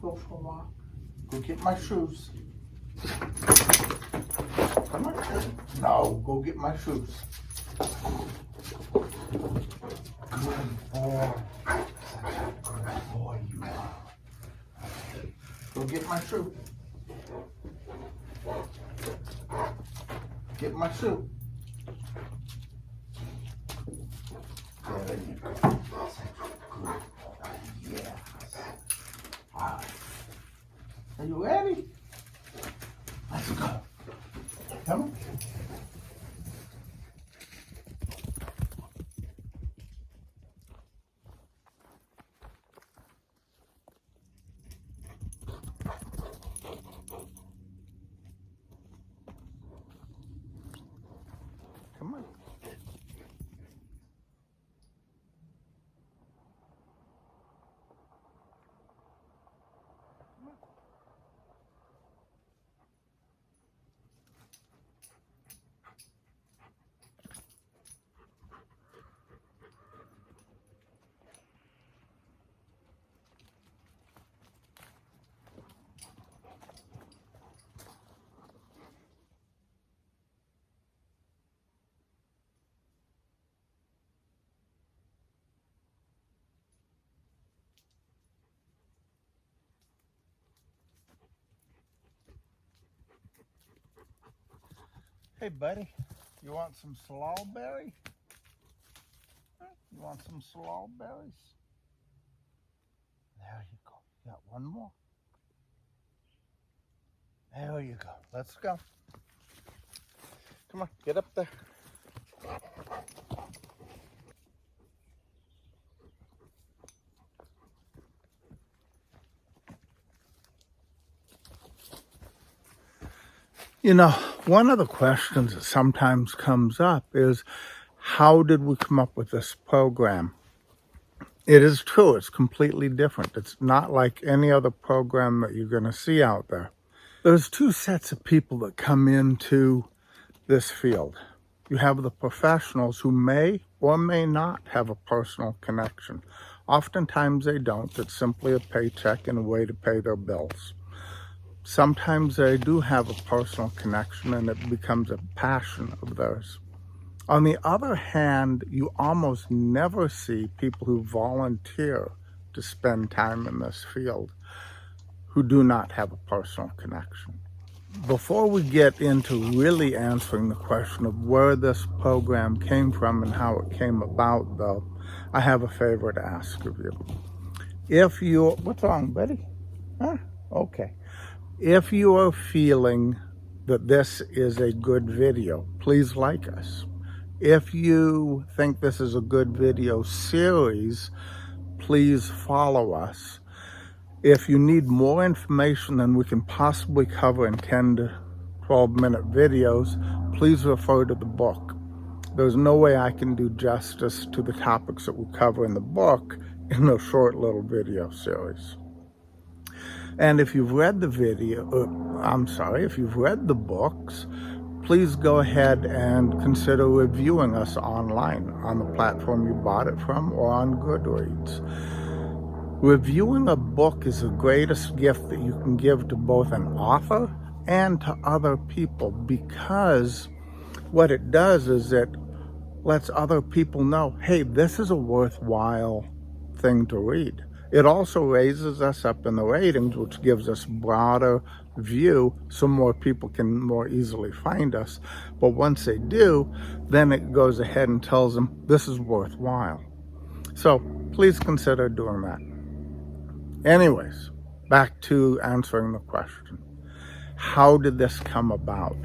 go for a walk. Go get my shoes. Come on. No, go get my shoes. Good boy. Such a good boy you are. Go get my shoe. Get my shoe. There you go. Such a good boy. Yes. All right. Are you ready? Let's go. Come on. Come on. Hey, buddy, you want some strawberry? You want some strawberries? There you go. You got one more. There you go. Let's go. Come on, get up there. You know, one of the questions that sometimes comes up is, how did we come up with this program? It is true, it's completely different. It's not like any other program that you're going to see out there. There's two sets of people that come into this field. You have the professionals who may or may not have a personal connection. Oftentimes they don't. It's simply a paycheck and a way to pay their bills. Sometimes they do have a personal connection and it becomes a passion of theirs. On the other hand, you almost never see people who volunteer to spend time in this field who do not have a personal connection. Before we get into really answering the question of where this program came from and how it came about, though, I have a favor to ask of you. What's wrong, buddy? Huh? Okay. If you are feeling that this is a good video, please like us. If you think this is a good video series, please follow us. If you need more information than we can possibly cover in 10 to 12-minute videos, please refer to the book. There's no way I can do justice to the topics that we cover in the book in a short little video series. And if you've read the if you've read the books, please go ahead and consider reviewing us online on the platform you bought it from or on Goodreads. Reviewing a book is the greatest gift that you can give to both an author and to other people, because what it does is it lets other people know, hey, this is a worthwhile thing to read. It also raises us up in the ratings, which gives us broader view so more people can more easily find us. But once they do, then it goes ahead and tells them this is worthwhile. So please consider doing that. Anyways, back to answering the question. How did this come about?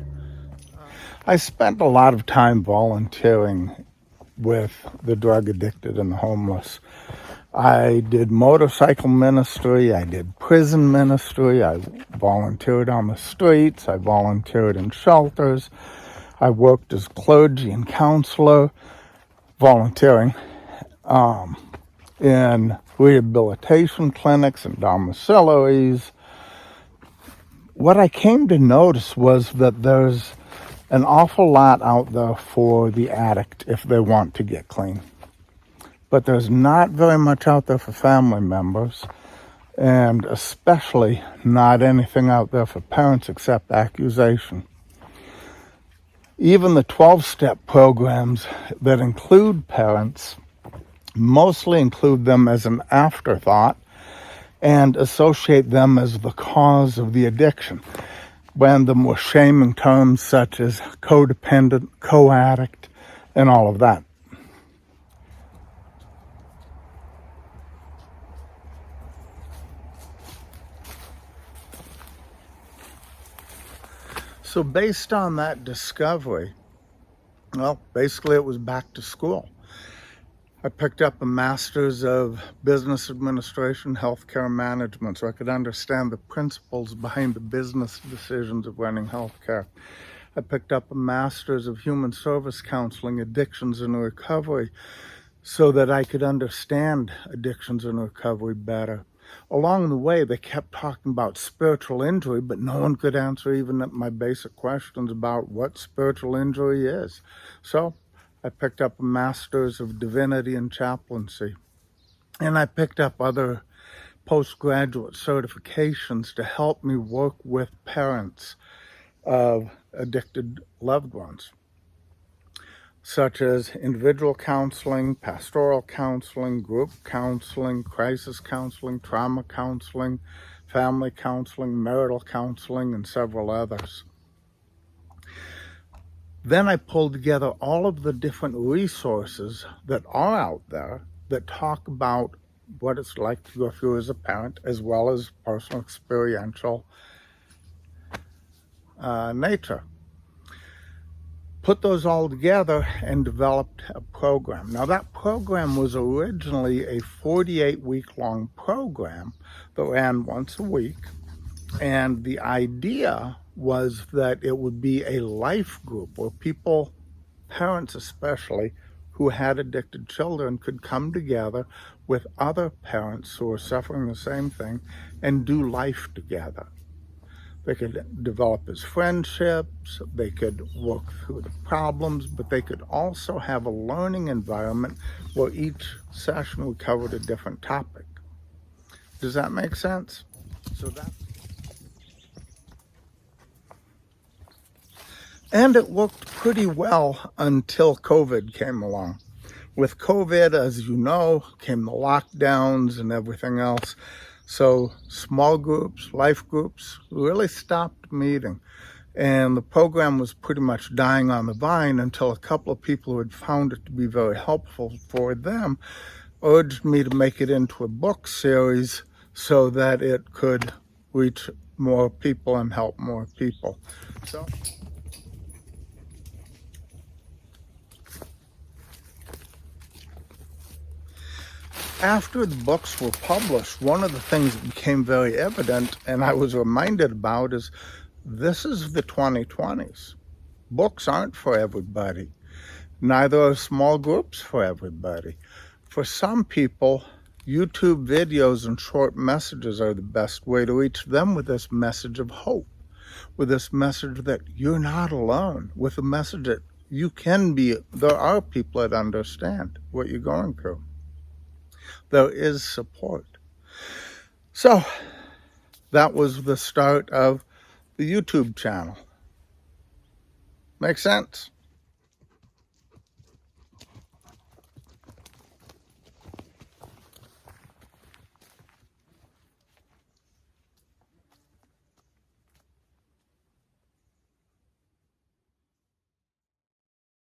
I spent a lot of time volunteering with the drug addicted and the homeless. I did motorcycle ministry, I did prison ministry, I volunteered on the streets, I volunteered in shelters, I worked as clergy and counselor, volunteering in rehabilitation clinics and domiciliaries. What I came to notice was that there's an awful lot out there for the addict if they want to get clean. But there's not very much out there for family members. and especially not anything out there for parents except accusation. Even the 12-step programs that include parents mostly include them as an afterthought and associate them as the cause of the addiction, brand them with shaming terms such as codependent, co-addict, and all of that. So based on that discovery, well, basically it was back to school. I picked up a master's of business administration, healthcare management, so I could understand the principles behind the business decisions of running healthcare. I picked up a master's of human service counseling, addictions and recovery, so that I could understand addictions and recovery better. Along the way, they kept talking about spiritual injury, but no one could answer even my basic questions about what spiritual injury is. So I picked up a master's of divinity and chaplaincy, and I picked up other postgraduate certifications to help me work with parents of addicted loved ones, such as individual counseling, pastoral counseling, group counseling, crisis counseling, trauma counseling, family counseling, marital counseling, and several others. Then I pulled together all of the different resources that are out there that talk about what it's like to go through as a parent, as well as personal experiential nature. Put those all together and developed a program. Now, that program was originally a 48-week-long program that ran once a week, and the idea was that it would be a life group where people, parents especially, who had addicted children could come together with other parents who were suffering the same thing and do life together. They could develop as friendships, they could work through the problems, but they could also have a learning environment where each session would cover a different topic. Does that make sense? And it worked pretty well until COVID came along. With COVID, as you know, came the lockdowns and everything else. So small groups, life groups, really stopped meeting. And the program was pretty much dying on the vine until a couple of people who had found it to be very helpful for them urged me to make it into a book series so that it could reach more people and help more people. So after the books were published, one of the things that became very evident, and I was reminded about, is this is the 2020s. Books aren't for everybody. Neither are small groups for everybody. For some people, YouTube videos and short messages are the best way to reach them with this message of hope, with this message that you're not alone, with a message that you can be, there are people that understand what you're going through. There is support. So that was the start of the YouTube channel. Make sense?